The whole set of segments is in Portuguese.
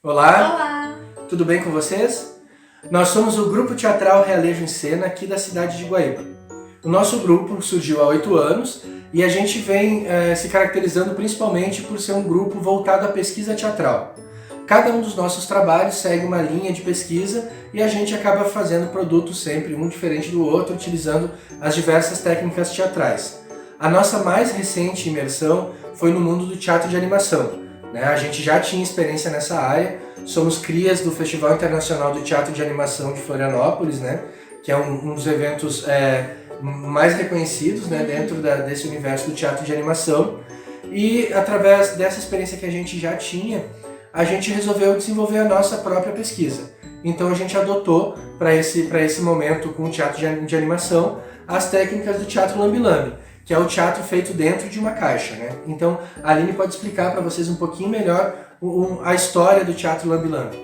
Olá, Olá! tudo bem com vocês? Nós somos o Grupo Teatral Realejo em Cena aqui da cidade de Guaíba. O nosso grupo surgiu há 8 anos e a gente vem se caracterizando principalmente por ser um grupo voltado à pesquisa teatral. Cada um dos nossos trabalhos segue uma linha de pesquisa e a gente acaba fazendo produtos sempre um diferente do outro, utilizando as diversas técnicas teatrais. A nossa mais recente imersão foi no mundo do teatro de animação. A gente já tinha experiência nessa área, somos crias do Festival Internacional do Teatro de Animação de Florianópolis, que é um dos eventos mais reconhecidos dentro desse universo do teatro de animação. E através dessa experiência que a gente já tinha, a gente resolveu desenvolver a nossa própria pesquisa. Então a gente adotou para esse momento com o teatro de animação as técnicas do teatro lambe-lambe, que é o teatro feito dentro de uma caixa. Então a Aline pode explicar para vocês um pouquinho melhor a história do teatro lambe-lambe.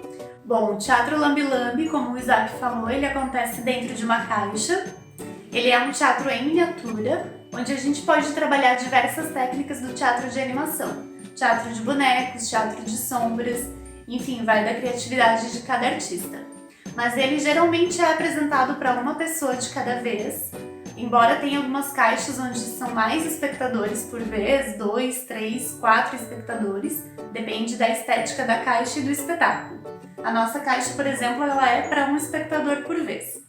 Bom, o teatro lambe-lambe, como o Isaac falou, ele acontece dentro de uma caixa. Ele é um teatro em miniatura, onde a gente pode trabalhar diversas técnicas do teatro de animação. Teatro de bonecos, teatro de sombras, enfim, vai da criatividade de cada artista. Mas ele geralmente é apresentado para uma pessoa de cada vez, embora tenha algumas caixas onde são mais espectadores por vez, 2, 3, 4 espectadores, depende da estética da caixa e do espetáculo. A nossa caixa, por exemplo, ela é para um espectador por vez.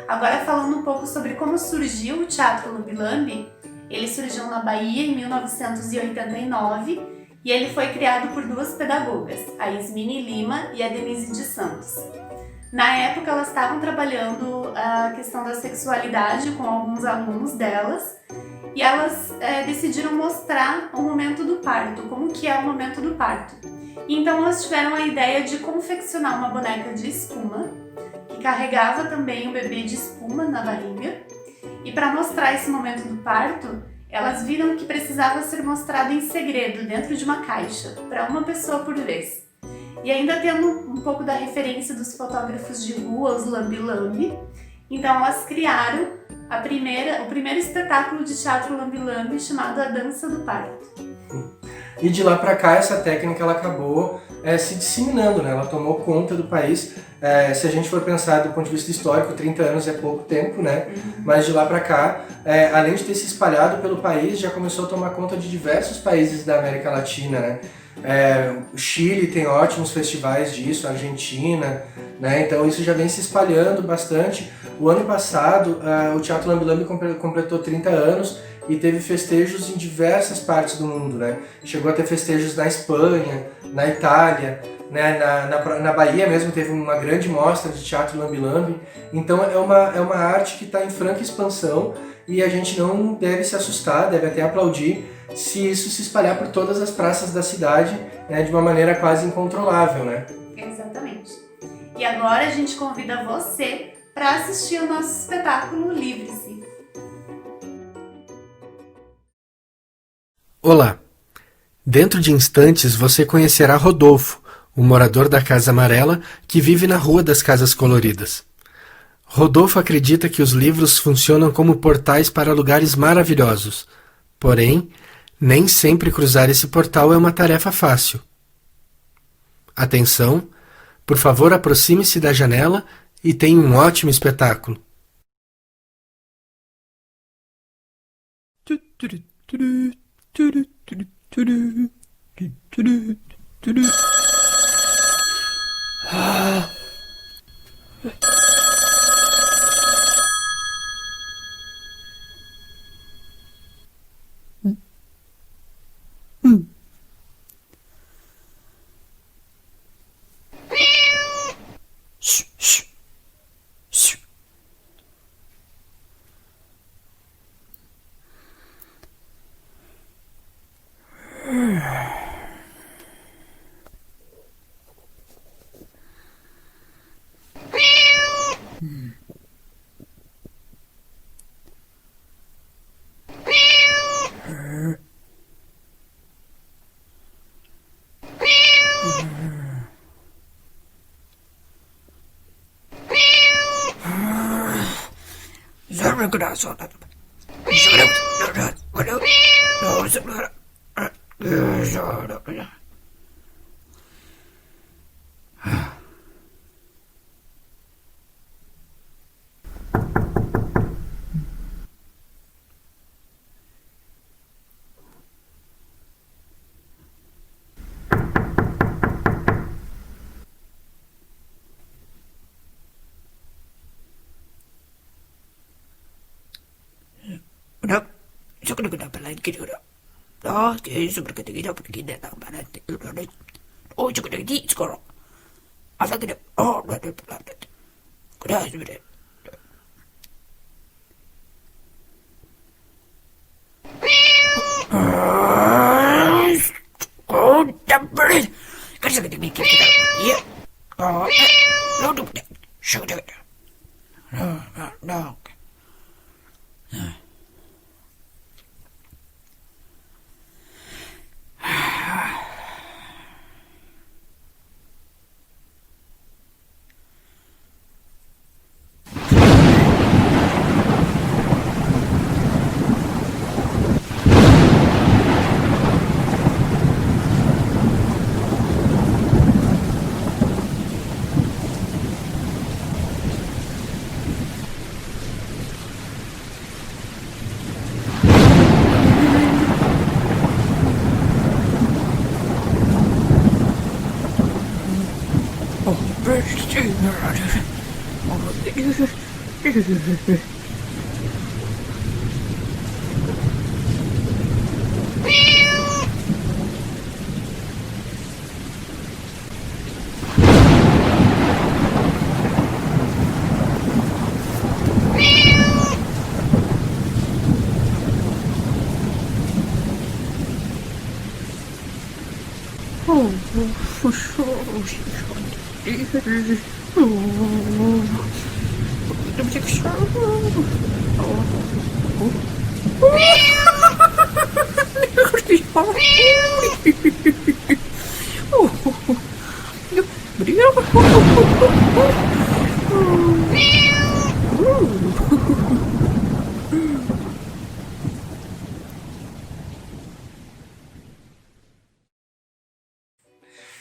Agora falando um pouco sobre como surgiu o teatro lambe-lambe, ele surgiu na Bahia em 1989 e ele foi criado por duas pedagogas, a Ismini Lima e a Denise de Santos. Na época, elas estavam trabalhando a questão da sexualidade com alguns alunos delas e elas decidiram mostrar o momento do parto, como que é o momento do parto. Então, elas tiveram a ideia de confeccionar uma boneca de espuma que carregava também o bebê de espuma na barriga. E para mostrar esse momento do parto, elas viram que precisava ser mostrado em segredo, dentro de uma caixa, para uma pessoa por vez. E ainda tendo um pouco da referência dos fotógrafos de rua, os lambe-lambe, então elas criaram o primeiro espetáculo de teatro lambe-lambe chamado A Dança do Parto. E de lá para cá essa técnica ela acabou se disseminando, ela tomou conta do país. Se a gente for pensar do ponto de vista histórico, 30 anos é pouco tempo, Mas de lá para cá, além de ter se espalhado pelo país, já começou a tomar conta de diversos países da América Latina, O Chile tem ótimos festivais disso, a Argentina, Então isso já vem se espalhando bastante. O ano passado, o Teatro lambe-lambe completou 30 anos e teve festejos em diversas partes do mundo, Chegou a ter festejos na Espanha, na Itália, na Bahia mesmo teve uma grande mostra de teatro lambe-lambe. Então é uma arte que está em franca expansão e a gente não deve se assustar, deve até aplaudir se isso se espalhar por todas as praças da cidade, de uma maneira quase incontrolável, Exatamente. E agora a gente convida você para assistir o nosso espetáculo Livre-se. Olá! Dentro de instantes você conhecerá Rodolfo, o morador da Casa Amarela que vive na Rua das Casas Coloridas. Rodolfo acredita que os livros funcionam como portais para lugares maravilhosos. Porém, nem sempre cruzar esse portal é uma tarefa fácil. Atenção! Por favor, aproxime-se da janela e tenha um ótimo espetáculo.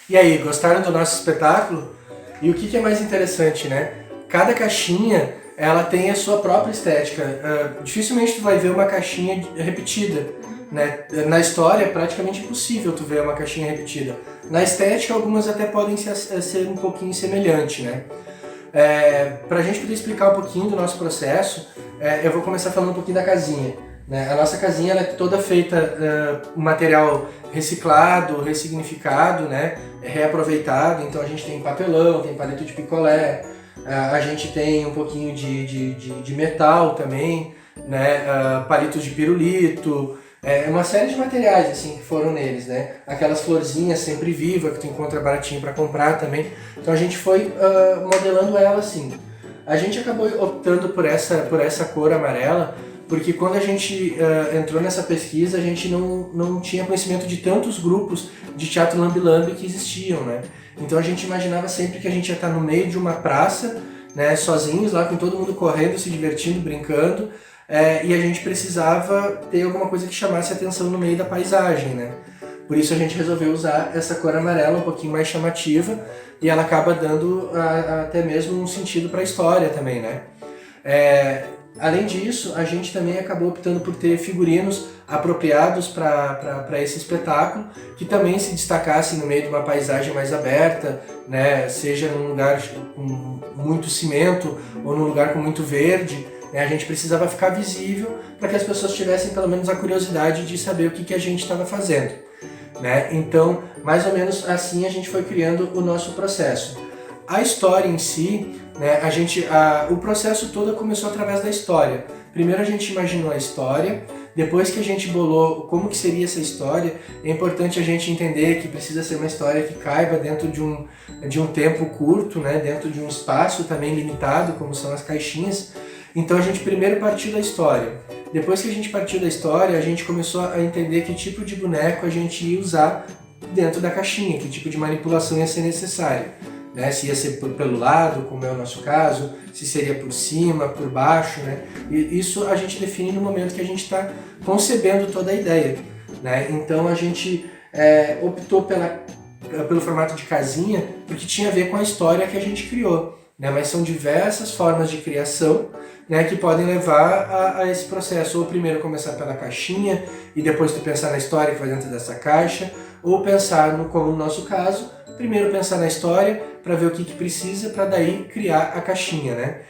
E aí, gostaram do nosso espetáculo? E o que é mais interessante, né? Cada caixinha, ela tem a sua própria estética. Dificilmente tu vai ver uma caixinha repetida, né? Na história é praticamente impossível tu ver uma caixinha repetida. Na estética, algumas até podem ser um pouquinho semelhantes, né? Pra gente poder explicar um pouquinho do nosso processo, eu vou começar falando um pouquinho da casinha. Né? A nossa casinha ela é toda feita material reciclado, ressignificado, né? Reaproveitado, então a gente tem papelão, tem palito de picolé, a gente tem um pouquinho de metal também, né? Palitos de pirulito, uma série de materiais assim que foram neles, né? Aquelas florzinhas sempre vivas que tu encontra baratinho para comprar também, então a gente foi modelando ela assim. A gente acabou optando por essa cor amarela, porque quando a gente entrou nessa pesquisa, a gente não tinha conhecimento de tantos grupos de teatro lambe-lambe que existiam, né? Então a gente imaginava sempre que a gente ia estar no meio de uma praça, né, sozinhos lá, com todo mundo correndo, se divertindo, brincando, e a gente precisava ter alguma coisa que chamasse atenção no meio da paisagem, né? Por isso a gente resolveu usar essa cor amarela um pouquinho mais chamativa, e ela acaba dando até mesmo um sentido para a história também, né? Além disso, a gente também acabou optando por ter figurinos apropriados para esse espetáculo, que também se destacassem no meio de uma paisagem mais aberta, né? Seja num lugar com muito cimento ou num lugar com muito verde, né? A gente precisava ficar visível para que as pessoas tivessem pelo menos a curiosidade de saber o que a gente estava fazendo, né? Então, mais ou menos assim a gente foi criando o nosso processo. A história em si, né, o processo todo começou através da história. Primeiro a gente imaginou a história, depois que a gente bolou como que seria essa história, é importante a gente entender que precisa ser uma história que caiba dentro de um tempo curto, né, dentro de um espaço também limitado, como são as caixinhas. Então a gente primeiro partiu da história. Depois que a gente partiu da história, a gente começou a entender que tipo de boneco a gente ia usar dentro da caixinha, que tipo de manipulação ia ser necessária. Né, se ia ser pelo lado, como é o nosso caso, se seria por cima, por baixo, né? E isso a gente define no momento que a gente está concebendo toda a ideia, né? Então a gente optou pelo formato de casinha porque tinha a ver com a história que a gente criou, né? Mas são diversas formas de criação, né, que podem levar a esse processo, ou primeiro começar pela caixinha e depois tu pensar na história que vai dentro dessa caixa, ou pensar, como no nosso caso, primeiro pensar na história para ver o que precisa para daí criar a caixinha, né?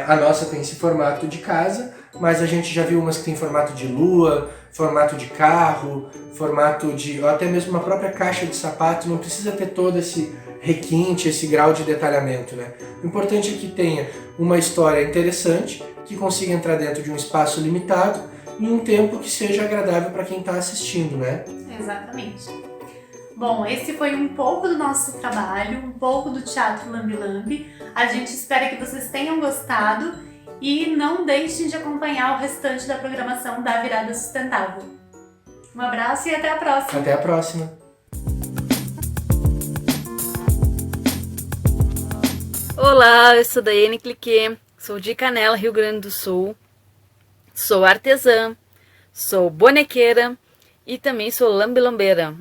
A nossa tem esse formato de casa, mas a gente já viu umas que tem formato de lua, formato de carro, formato de, ou até mesmo uma própria caixa de sapato, não precisa ter todo esse requinte, esse grau de detalhamento, né? O importante é que tenha uma história interessante, que consiga entrar dentro de um espaço limitado e um tempo que seja agradável para quem está assistindo, né? Exatamente. Bom, esse foi um pouco do nosso trabalho, um pouco do Teatro Lambi Lambi. A gente espera que vocês tenham gostado e não deixem de acompanhar o restante da programação da Virada Sustentável. Um abraço e até a próxima! Até a próxima! Olá, eu sou Daiane Cliquet, sou de Canela, Rio Grande do Sul, sou artesã, sou bonequeira e também sou lambilambeira.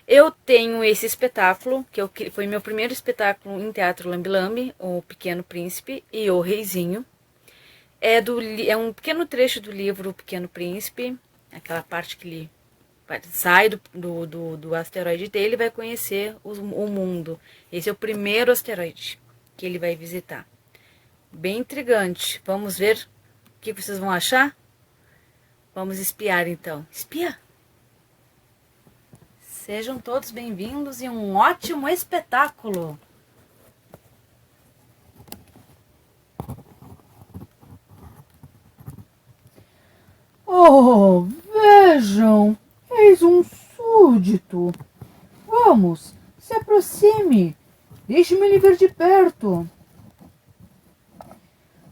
Eu tenho esse espetáculo, foi meu primeiro espetáculo em teatro lambi-lambi, O Pequeno Príncipe e o Reizinho. É um pequeno trecho do livro O Pequeno Príncipe, aquela parte que ele sai do asteroide dele e vai conhecer o mundo. Esse é o primeiro asteroide que ele vai visitar. Bem intrigante. Vamos ver o que vocês vão achar? Vamos espiar então. Espia! Sejam todos bem-vindos e um ótimo espetáculo! Oh, vejam! Eis um súdito! Vamos, se aproxime! Deixe-me lhe ver de perto!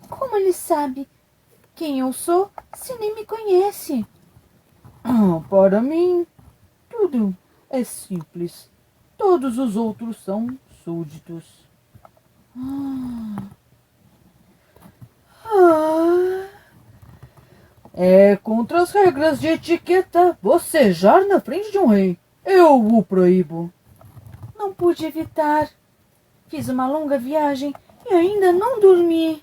Como ele sabe quem eu sou se nem me conhece? Para mim, tudo é simples. Todos os outros são súditos. É contra as regras de etiqueta bocejar na frente de um rei. Eu o proíbo. Não pude evitar. Fiz uma longa viagem e ainda não dormi.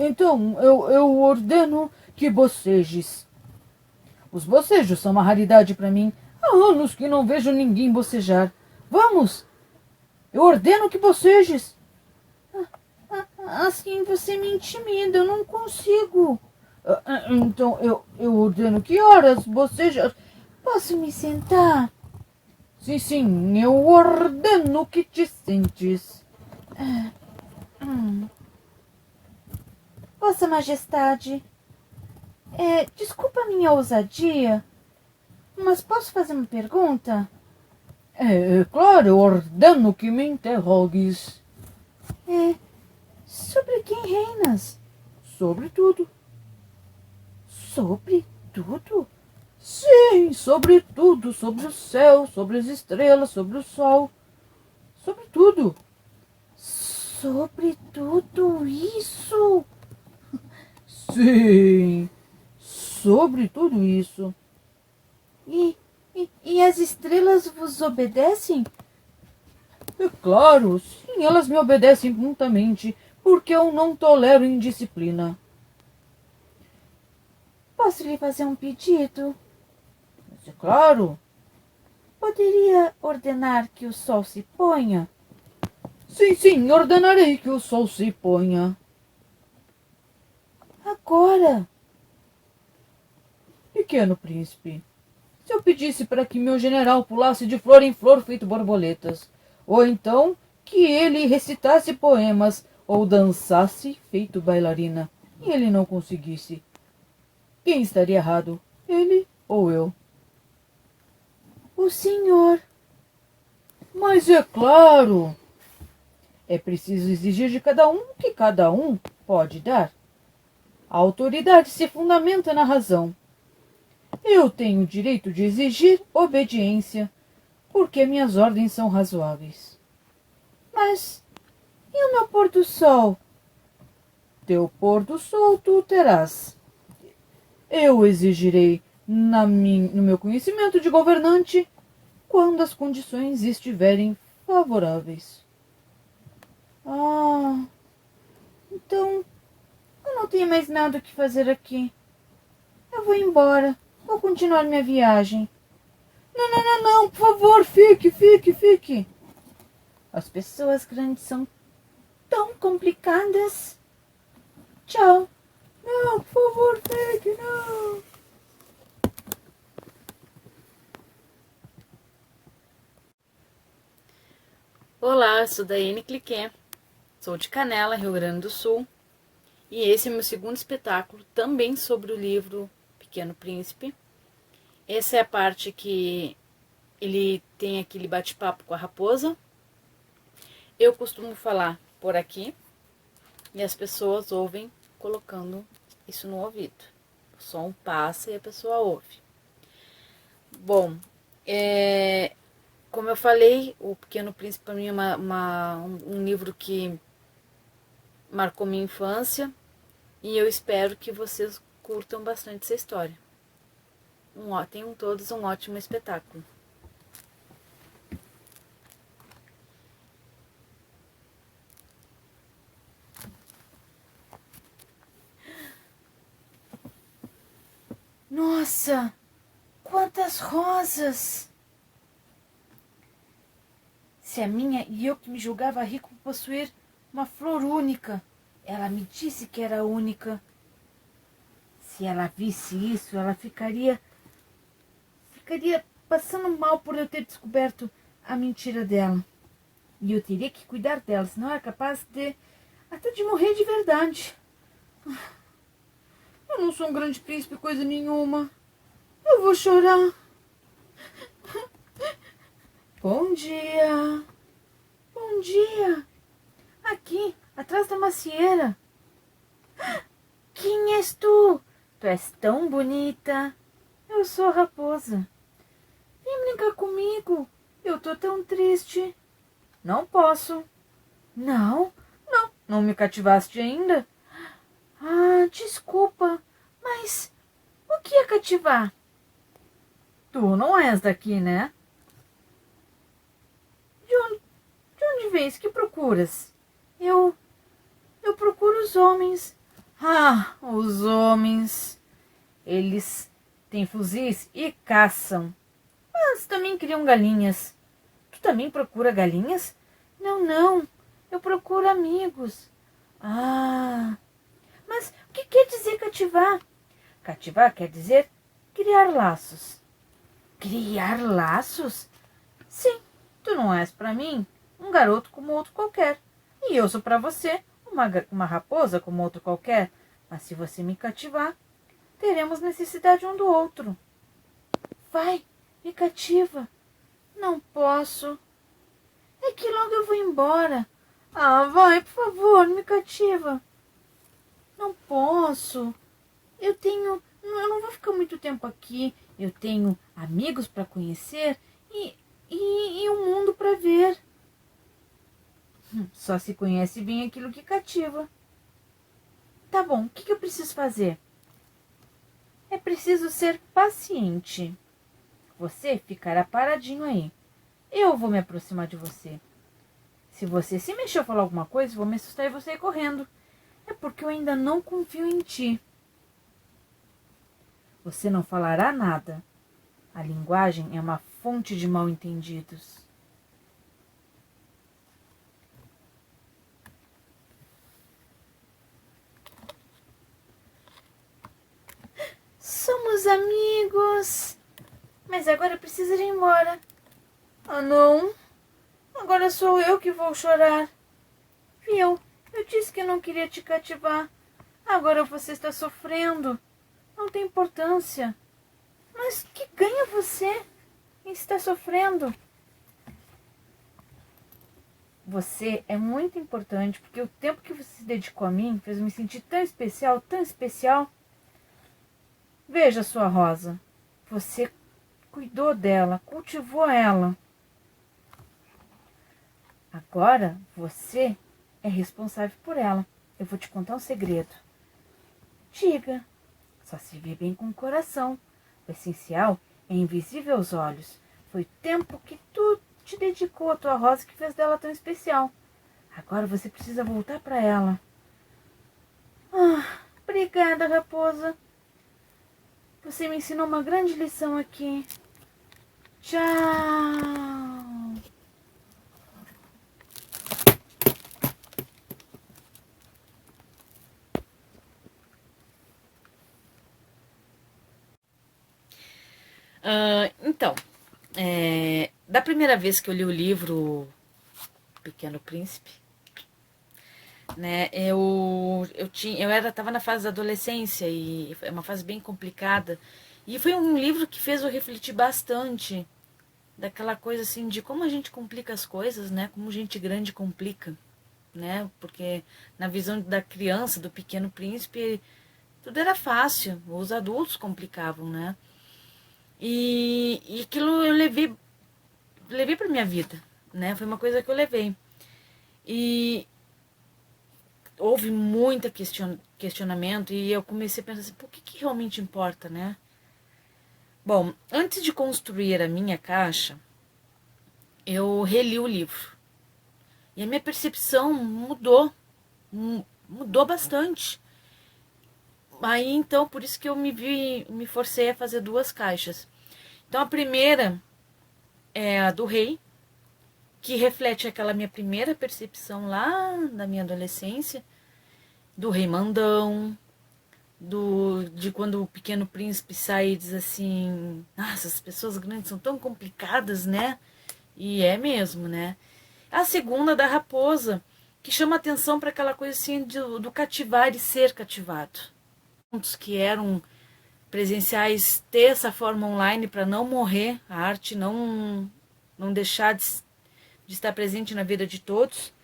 Então eu ordeno que bocejes. Os bocejos são uma raridade para mim. Há anos que não vejo ninguém bocejar. Vamos! Eu ordeno que bocejes. Assim você me intimida, eu não consigo. Então eu ordeno que horas bocejar. Posso me sentar? Sim, eu ordeno que te sentes. Vossa Majestade, desculpa a minha ousadia, mas posso fazer uma pergunta? Claro, eu ordeno que me interrogues. Sobre quem reinas? Sobre tudo. Sobre tudo? Sim, sobre tudo, sobre o céu, sobre as estrelas, sobre o sol, sobre tudo. Sobre tudo isso? Sim, sobre tudo isso. E as estrelas vos obedecem? É claro, sim, elas me obedecem prontamente, porque eu não tolero indisciplina. Posso lhe fazer um pedido? É claro. Poderia ordenar que o sol se ponha? Sim, ordenarei que o sol se ponha. Agora. Pequeno príncipe, se eu pedisse para que meu general pulasse de flor em flor feito borboletas, ou então que ele recitasse poemas ou dançasse feito bailarina, e ele não conseguisse, quem estaria errado, ele ou eu? O senhor. Mas é claro. É preciso exigir de cada um o que cada um pode dar. A autoridade se fundamenta na razão. Eu tenho o direito de exigir obediência, porque minhas ordens são razoáveis. Mas e o meu pôr do sol? Teu pôr do sol tu terás. Eu exigirei no meu conhecimento de governante quando as condições estiverem favoráveis. Então eu não tenho mais nada o que fazer aqui. Eu vou embora. Vou continuar minha viagem. Não, por favor, fique. As pessoas grandes são tão complicadas. Tchau. Não, por favor, fique, não. Olá, eu sou Daiane Cliquet, sou de Canela, Rio Grande do Sul, e esse é meu segundo espetáculo, também sobre o livro Pequeno Príncipe. Essa é a parte que ele tem aquele bate-papo com a raposa. Eu costumo falar por aqui, e as pessoas ouvem colocando isso no ouvido. O som passa e a pessoa ouve. Bom, como eu falei, O Pequeno Príncipe para mim é um livro que marcou minha infância e eu espero que vocês curtam bastante essa história. Tenham todos um ótimo espetáculo. Nossa, quantas rosas! Se a minha e eu que me julgava rico por possuir uma flor única, ela me disse que era única. Se ela visse isso, ela ficaria passando mal por eu ter descoberto a mentira dela. E eu teria que cuidar dela, senão era capaz até de morrer de verdade. Eu não sou um grande príncipe, coisa nenhuma. Eu vou chorar. Bom dia. Bom dia. Aqui, atrás da macieira. Quem és tu? Tu és tão bonita. Eu sou a raposa. Vem brincar comigo. Eu tô tão triste. Não posso. Não me cativaste ainda? Ah, desculpa, mas o que é cativar? Tu não és daqui, né? De onde vens? Que procuras? Eu procuro os homens. Ah, os homens. Eles têm fuzis e caçam. Mas também criam galinhas. Tu também procura galinhas? Não. Eu procuro amigos. Ah... Mas o que quer dizer cativar? Cativar quer dizer criar laços. Criar laços? Sim, tu não és para mim um garoto como outro qualquer. E eu sou para você uma raposa como outro qualquer. Mas se você me cativar, teremos necessidade um do outro. Vai, me cativa. Não posso. É que logo eu vou embora. Ah, vai, por favor, me cativa. Não posso. Eu não vou ficar muito tempo aqui. Eu tenho amigos para conhecer e um mundo para ver. Só se conhece bem aquilo que cativa. Tá bom, o que eu preciso fazer? É preciso ser paciente. Você ficará paradinho aí. Eu vou me aproximar de você. Se você se mexer ou falar alguma coisa, vou me assustar e você ir correndo. É porque eu ainda não confio em ti. Você não falará nada. A linguagem é uma fonte de mal-entendidos. Somos amigos. Mas agora precisa ir embora. Ah, não. Agora sou eu que vou chorar. Viu? Eu disse que não queria te cativar. Agora você está sofrendo. Não tem importância. Mas o que ganha você em estar sofrendo? Você é muito importante, porque o tempo que você se dedicou a mim fez me sentir tão especial, tão especial. Veja sua rosa. Você cuidou dela, cultivou ela. Agora você é responsável por ela. Eu vou te contar um segredo. Diga. Só se vê bem com o coração. O essencial é invisível aos olhos. Foi o tempo que tu te dedicou à tua rosa que fez dela tão especial. Agora você precisa voltar para ela. Ah, obrigada, raposa. Você me ensinou uma grande lição aqui. Tchau. Então, da primeira vez que eu li o livro Pequeno Príncipe, né? Tava na fase da adolescência e é uma fase bem complicada. E foi um livro que fez eu refletir bastante daquela coisa assim de como a gente complica as coisas, né? Como gente grande complica, né? Porque na visão da criança, do Pequeno Príncipe, tudo era fácil, os adultos complicavam, né? E aquilo eu levei para minha vida, né? Foi uma coisa que eu levei. E houve muito questionamento e eu comecei a pensar assim, por que realmente importa, né? Bom, antes de construir a minha caixa, eu reli o livro. E a minha percepção mudou bastante. Aí, então, por isso que eu me forcei a fazer 2 caixas. Então, a primeira é a do rei, que reflete aquela minha primeira percepção lá da minha adolescência, do rei mandão, de quando o Pequeno Príncipe sai e diz assim, nossa, as pessoas grandes são tão complicadas, né? E é mesmo, né? A segunda da raposa, que chama atenção para aquela coisa assim do cativar e ser cativado. Que eram presenciais, ter essa forma online para não morrer, a arte não deixar de estar presente na vida de todos.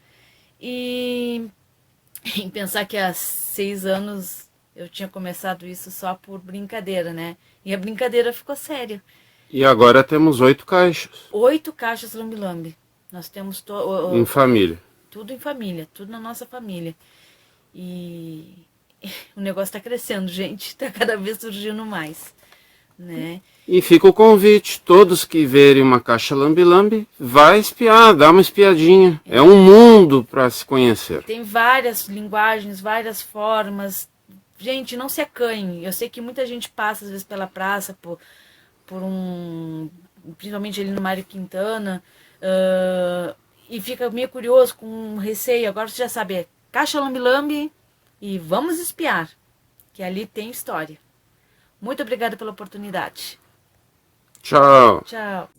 E em pensar que há 6 anos eu tinha começado isso só por brincadeira, né? E a brincadeira ficou séria. E agora temos 8 caixas. 8 caixas lambe-lambe. Nós temos em família. Tudo em família, tudo na nossa família. E o negócio está crescendo, gente. Está cada vez surgindo mais, né? E fica o convite, todos que verem uma caixa lambe-lambe, vai espiar, dá uma espiadinha. É um mundo para se conhecer. Tem várias linguagens, várias formas. Gente, não se acanhe. Eu sei que muita gente passa às vezes pela praça, principalmente ali no Mário Quintana, e fica meio curioso, com receio. Agora você já sabe, é caixa lambe-lambe e vamos espiar, que ali tem história. Muito obrigada pela oportunidade. Tchau. Tchau.